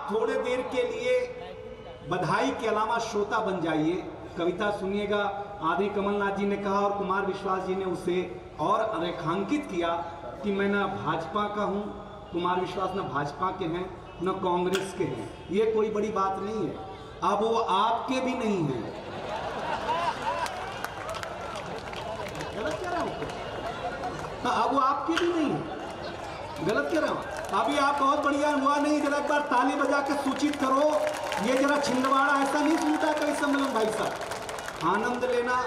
आप थोड़े देर के लिए बधाई के अलावा श्रोता बन जाइए, कविता सुनिएगा। आदि कमलनाथ जी ने कहा और कुमार विश्वास जी ने उसे और रेखांकित किया कि मैं ना भाजपा का हूं, कुमार विश्वास ना भाजपा के हैं न कांग्रेस के हैं। ये कोई बड़ी बात नहीं है, अब वो आपके भी नहीं है। गलत कह रहा हूं? अब वो आपके भी नहीं है, गलत कह रहा हूं? अभी आप बहुत बढ़िया हुआ नहीं, जरा एक बार ताली बजा के सूचित करो। ये जरा छिंदवाड़ा ऐसा नहीं सुनता कभी सम्मेलन भाई साहब, आनंद लेना।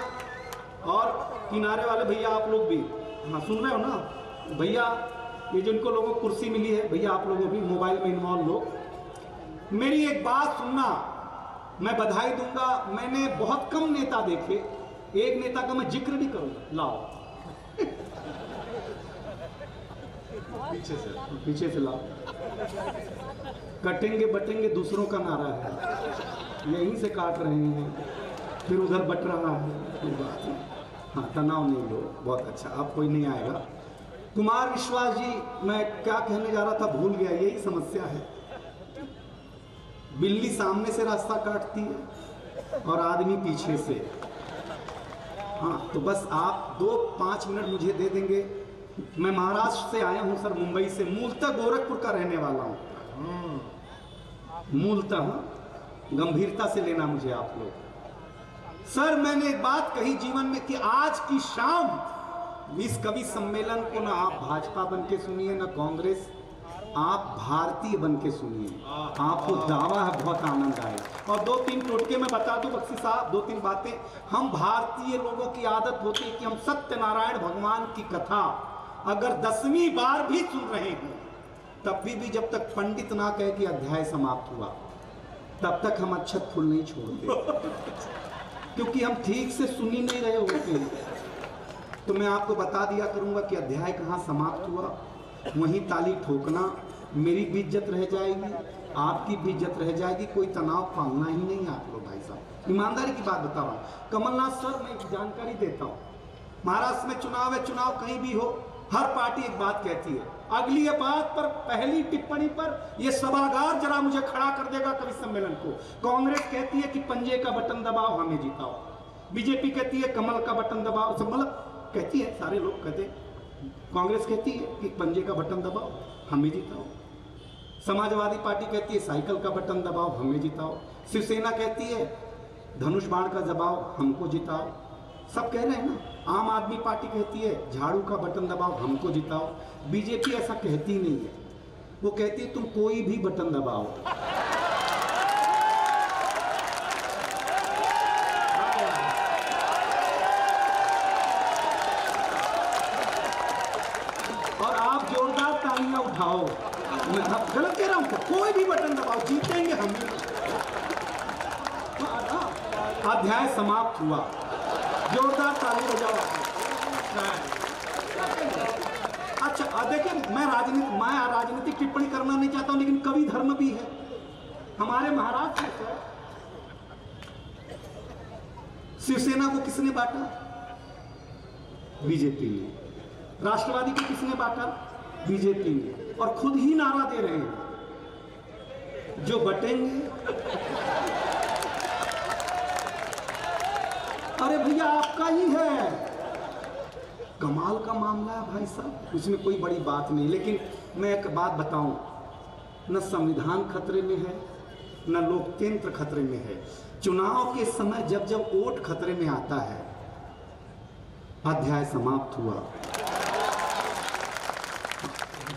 और किनारे वाले भैया आप लोग भी, हाँ सुन रहे हो ना भैया, ये जिनको लोगों को कुर्सी मिली है भैया, आप लोगों भी मोबाइल में इन्वॉल्व लोग, मेरी एक बात सुनना, मैं बधाई दूंगा। मैंने बहुत कम नेता देखे, एक नेता का मैं जिक्र भी करूंगा, लाओ पीछे से लाओ। कटेंगे बटेंगे दूसरों का नारा है, यहीं से काट रहे हैं, फिर उधर बट रहा है। हाँ तनाव नहीं लो, बहुत अच्छा, अब कोई नहीं आएगा। कुमार विश्वास जी, मैं क्या कहने जा रहा था भूल गया, यही समस्या है। बिल्ली सामने से रास्ता काटती है और आदमी पीछे से। हाँ तो बस आप 2-5 मिनट मुझे दे देंगे। मैं महाराष्ट्र से आया हूं सर, मुंबई से, मूलतः गोरखपुर का रहने वाला हूं। मूलतः, गंभीरता से लेना मुझे आप लोग। सर मैंने एक बात कही जीवन में कि आज की शाम इस कवि सम्मेलन को ना आप भाजपा बन के सुनिए ना कांग्रेस, आप भारतीय बन के सुनिए, आपको दावा है बहुत आनंद आएगा। और 2-3 टोटके मैं बता दूं बख्शी साहब, 2-3 बातें। हम भारतीय लोगों की आदत होती है कि हम सत्यनारायण भगवान की कथा अगर 10वीं बार भी सुन रहे हैं, तब भी जब तक पंडित ना कहे कि अध्याय समाप्त हुआ, तब तक हम अक्षत फूल नहीं छोड़ते, क्योंकि हम ठीक से सुन ही नहीं रहे होते। तो मैं आपको बता दिया करूंगा कि अध्याय कहाँ समाप्त हुआ, वहीं ताली ठोकना, मेरी भी इज्जत रह जाएगी, आपकी भी इज्जत रह जाएगी, कोई तनाव पालना ही नहीं आप लोग भाई साहब। ईमानदारी की बात बता रहा हूँ। कमलनाथ सर, मैं एक जानकारी देता हूँ, महाराष्ट्र में चुनाव है, चुनाव कहीं भी हो, हर पार्टी एक बात कहती है। अगली ये बात पर, पहली टिप्पणी पर ये सभागार जरा मुझे खड़ा कर देगा कवि सम्मेलन को। कांग्रेस कहती है कि पंजे का बटन दबाओ हमें जिताओ, बीजेपी कहती है कमल का बटन दबाओ, मतलब कहती है, सारे लोग कहते हैं। कांग्रेस कहती है कि पंजे का बटन दबाओ हमें जिताओ, समाजवादी पार्टी कहती है साइकिल का बटन दबाओ हमें जिताओ, शिवसेना कहती है धनुष बाण का दबाओ हमको जिताओ। सब कह रहे हैं ना। आम आदमी पार्टी कहती है झाड़ू का बटन दबाओ हमको जिताओ। बीजेपी ऐसा कहती नहीं है, वो कहती है तुम कोई भी बटन दबाओ। और आप जोरदार तालियां उठाओ। मैं गलत कह रहा हूं, कोई भी बटन दबाओ, जीतेंगे हम। अध्याय समाप्त हुआ, जोरदार ताली बजाओ। अच्छा देखिए, मैं राजनीतिक टिप्पणी करना नहीं चाहता हूं, लेकिन कवि धर्म भी है हमारे महाराष्ट्र में। शिवसेना को किसने बांटा? बीजेपी ने। राष्ट्रवादी को किसने बांटा? बीजेपी ने। और खुद ही नारा दे रहे हैं जो बटेंगे। अरे भैया आपका ही है। कमाल का मामला है भाई साहब, इसमें कोई बड़ी बात नहीं। लेकिन मैं एक बात बताऊं, न संविधान खतरे में है, न लोकतंत्र खतरे में है। चुनाव के समय जब जब वोट खतरे में आता है, अध्याय समाप्त हुआ।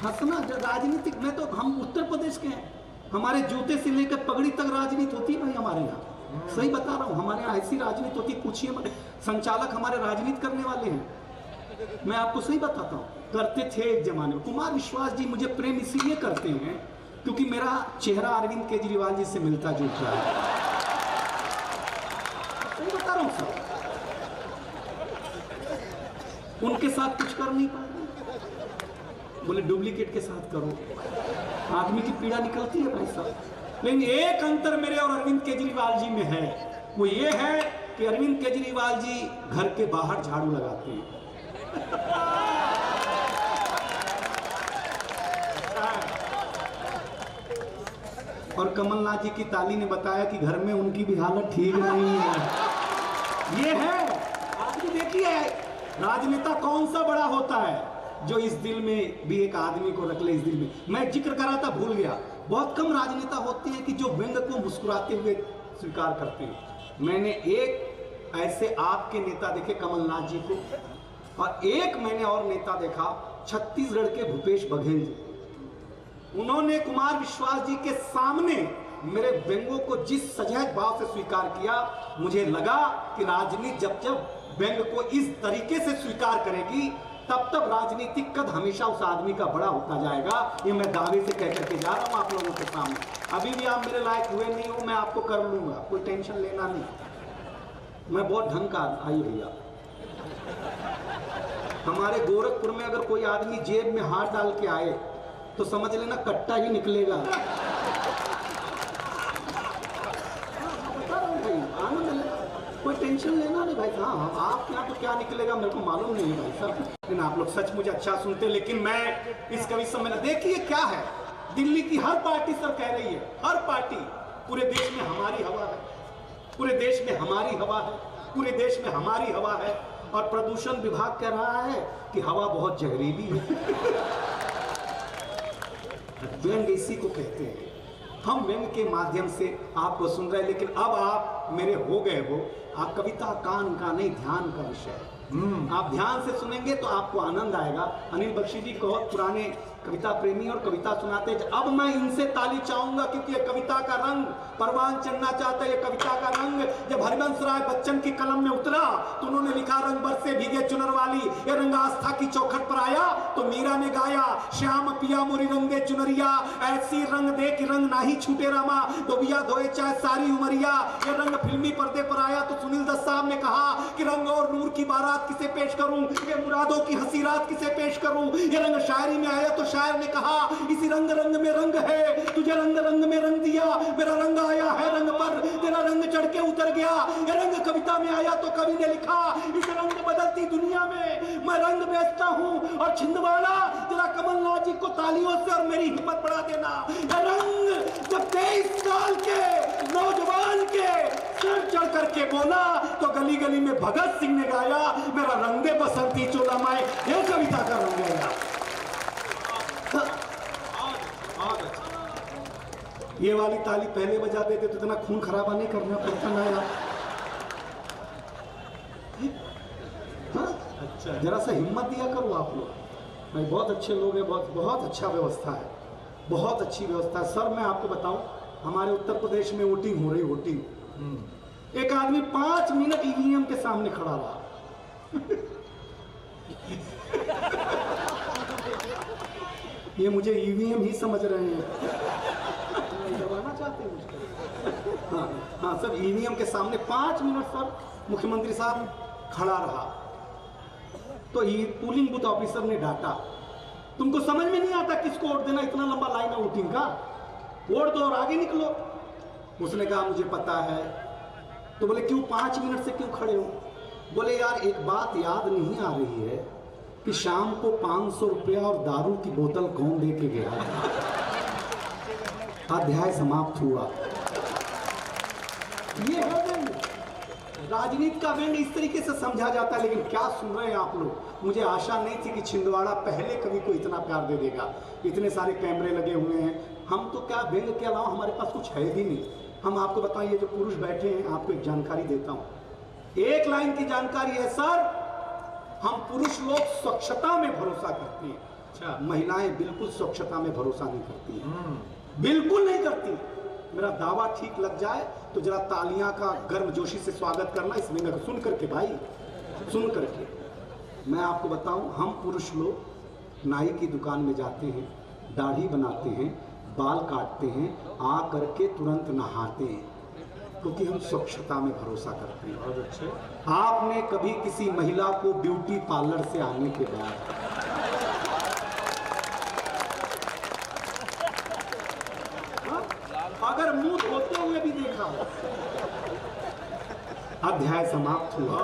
हंसना राजनीतिक में तो हम उत्तर प्रदेश के हैं, हमारे जूते से लेकर पगड़ी तक राजनीति होती है भाई हमारे यहाँ। सही बता रहा हूँ, हमारे यहाँ ऐसी राजनीति होती है। पूछिए, संचालक हमारे राजनीति करने वाले हैं। मैं आपको सही बताता हूँ, करते थे एक जमाने में। कुमार विश्वास जी मुझे प्रेम इसीलिए करते हैं क्योंकि मेरा चेहरा अरविंद केजरीवाल जी से मिलता जुलता है। सही बता रहा हूँ सर, उनके साथ कुछ कर नहीं पाए, बोले डुप्लीकेट के साथ करो। आदमी की पीड़ा निकलती है भाई साहब। लेकिन एक अंतर मेरे और अरविंद केजरीवाल जी में है, वो ये है कि अरविंद केजरीवाल जी घर के बाहर झाड़ू लगाते हैं। और कमलनाथ जी की ताली ने बताया कि घर में उनकी भी हालत ठीक नहीं है। ये है आदमी। देखिए राजनेता कौन सा बड़ा होता है जो इस दिल में भी एक आदमी को रख ले। इस दिल में मैं जिक्र कर रहा था, भूल गया, बहुत कम राजनेता होते हैं कि जो व्यंग को मुस्कुराते हुए स्वीकार करते हैं। मैंने एक ऐसे आपके नेता देखे कमलनाथ जी को, और एक मैंने और नेता देखा छत्तीसगढ़ के भूपेश बघेल जी। उन्होंने कुमार विश्वास जी के सामने मेरे व्यंगों को जिस सजग भाव से स्वीकार किया, मुझे लगा कि राजनीति जब जब व्यंग को इस तरीके से स्वीकार करेगी तब तब राजनीतिक कद हमेशा उस आदमी का बड़ा होता जाएगा। ये मैं दावे से कह करके जा रहा हूं आप लोगों के सामने। अभी भी आप मेरे लायक हुए नहीं हो, मैं आपको कर लूंगा, कोई टेंशन लेना नहीं। मैं बहुत ढंग का आई भैया। हमारे गोरखपुर में अगर कोई आदमी जेब में हाथ डाल के आए तो समझ लेना कट्टा ही निकलेगा। आनंद ले, कोई टेंशन लेना नहीं भाई। हाँ आपके यहाँ तो क्या निकलेगा मेरे को मालूम नहीं भाई साहब, लेकिन आप लोग सच मुझे अच्छा सुनते। लेकिन मैं इस कवि सम्मेलन, देखिए क्या है, दिल्ली की हर पार्टी सर कह रही है, हर पार्टी, पूरे देश में हमारी हवा है, पूरे देश में हमारी हवा है, पूरे देश में हमारी हवा है। और प्रदूषण विभाग कह रहा है कि हवा बहुत जहरीली है। व्यंग इसी को कहते हैं। हम व्यंग के माध्यम से आपको सुन रहे हैं, लेकिन अब आप मेरे हो गए हो। आप कविता कान का नहीं, ध्यान का विषय है। आप ध्यान से सुनेंगे तो आपको आनंद आएगा। अनिल बख्शी जी बहुत पुराने कविता प्रेमी और कविता सुनाते हैं। अब मैं इनसे ताली चाहूंगा क्योंकि ये कविता का रंग परवान चढ़ना चाहता है। ये कविता का रंग जब हरिवंश राय बच्चन की कलम में उतरा तो उन्होंने लिखा, रंग बरसे भीगे चुनर वाली, ये रंग आस्था की चौखट पर आया तो मीरा ने गाया, श्याम पिया मोरी रंगे चुनरिया, ऐसी रंग दे कि रंग ना ही छूटे रामा, धोबिया धोए चाहे सारी उमरिया। ये रंग फिल्मी पर्दे पर आया तो सुनील दत्त साहब ने कहा कि रंग और नूर की बारात किसे पेश करूं, ये मुरादों की हंसी रात किसे पेश करूं। ये रंग शायरी में आया तो शायर ने कहा, इसी रंग रंग में रंग है, तुझे रंग रंग में रंग दिया, मेरा रंग आया है रंग पर, तेरा रंग चढ़ के उतर गया। ये रंग कविता में आया तो कवि ने लिखा, इस रंग बदलती दुनिया में मैं रंग बेचता हूं। और छिंदवाड़ा जरा कमलनाथ जी को तालियों से और मेरी हिम्मत बढ़ा देना। ये रंग जब 23 साल के नौजवान के सर चढ़ करके बोला तो गली गली में भगत सिंह ने गाया, मेरा रंगे बसंती चोला माए। ये कविता का रंग है। ये वाली ताली पहले बजा देते तो इतना खून खराबा नहीं करना पड़ता ना यार। अच्छा जरा सा हिम्मत दिया करो आप लोग। भाई बहुत अच्छे लोग हैं, बहुत बहुत अच्छा व्यवस्था है, बहुत अच्छी व्यवस्था है। सर मैं आपको बताऊं, हमारे उत्तर प्रदेश में वोटिंग हो रही, वोटिंग। एक आदमी 5 मिनट ईवीएम के सामने खड़ा रहा। ये मुझे ईवीएम ही समझ रहे हैं, दबाना चाहते हैं मुझको। हाँ सर, ईवीएम के सामने 5 मिनट सर मुख्यमंत्री साहब खड़ा रहा। तो ये पोलिंग बूथ ऑफिसर ने डांटा, तुमको समझ में नहीं आता किसको वोट देना, इतना लंबा लाइन है वोटिंग का, वोट दो और आगे निकलो। उसने कहा मुझे पता है। तो बोले क्यों 5 मिनट से क्यों खड़े हो? बोले यार एक बात याद नहीं आ रही है कि शाम को 500 रुपया और दारू की बोतल कौन दे के गया। अध्याय समाप्त हुआ। ये है व्यंग, राजनीति का व्यंग इस तरीके से समझा जाता है। लेकिन क्या सुन रहे हैं आप लोग? मुझे आशा नहीं थी कि छिंदवाड़ा पहले कवि को इतना प्यार दे देगा। इतने सारे कैमरे लगे हुए हैं, हम तो क्या व्यंग के अलावा हमारे पास कुछ है भी नहीं। हम आपको बताइए, जो पुरुष बैठे हैं आपको एक जानकारी देता हूँ, एक लाइन की जानकारी है सर। हम पुरुष लोग स्वच्छता में भरोसा करते हैं। अच्छा, महिलाएं बिल्कुल स्वच्छता में भरोसा नहीं करती हैं, बिल्कुल नहीं करती। मेरा दावा ठीक लग जाए तो जरा तालियां का गर्मजोशी से स्वागत करना इस व्यंग को सुन करके भाई, सुन करके। मैं आपको बताऊं, हम पुरुष लोग नाई की दुकान में जाते हैं, दाढ़ी बनाते हैं, बाल काटते हैं, आ करके तुरंत नहाते हैं, क्योंकि हम स्वच्छता में भरोसा करते हैं। बहुत अच्छे। आपने कभी किसी महिला को ब्यूटी पार्लर से आने के बाद अगर मुंह धोते हुए भी देखा हो? अध्याय समाप्त हुआ।